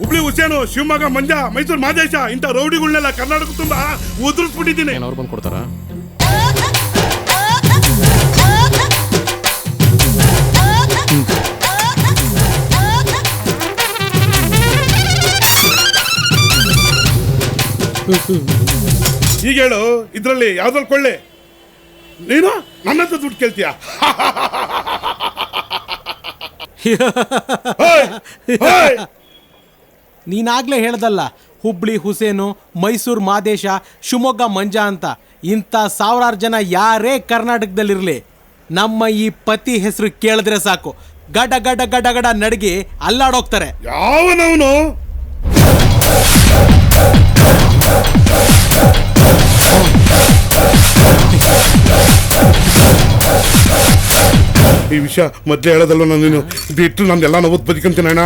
ಹುಬ್ಳಿ ಹುಸೇನು, ಶಿವಮೊಗ್ಗ ಮಂಜ, ಮೈಸೂರು ಮಾದೇಶ ಇಂಥ ರೌಡಿಗಳನ್ನೆಲ್ಲ ಕರ್ನಾಟಕ ತುಂಬಾ ಉದುರಿಸ್ಬಿಟ್ಟಿದ್ದೀನಿ. ಅವ್ರು ಬಂದು ಕೊಡ್ತಾರ? ಈಗ ಹೇಳು, ಇದ್ರಲ್ಲಿ ಯಾವ್ದ್ರಲ್ಲಿ ಕೊಳ್ಳೆ? ನೀನು ನನ್ನಂತ ದುಡ್ಡು ಕೇಳ್ತೀಯ? ನೀನಾಗ್ಲೇ ಹೇಳ್ದಲ್ಲ, ಹುಬ್ಳಿ ಹುಸೇನು, ಮೈಸೂರು ಮಾದೇಶ, ಶಿವಮೊಗ್ಗ ಮಂಜ ಅಂತ. ಇಂಥ ಸಾವಿರಾರು ಜನ ಯಾರೇ ಕರ್ನಾಟಕದಲ್ಲಿರಲಿ, ನಮ್ಮ ಈ ಪತಿ ಹೆಸರು ಕೇಳಿದ್ರೆ ಸಾಕು, ಗಡ ಗಡ ಗಡ ಗಡ ನಡಗಿ ಅಲ್ಲಾಡೋಗ್ತಾರೆ. ಯಾವನವನು? ಈ ವಿಷಯ ಮೊದ್ಲೇ ಹೇಳೋದಲ್ವ, ನಾನು ಬಿಟ್ಟು ನಂದೆಲ್ಲ ನಾವು ಬದುಕಂತೀನಿ ಅಣ್ಣ.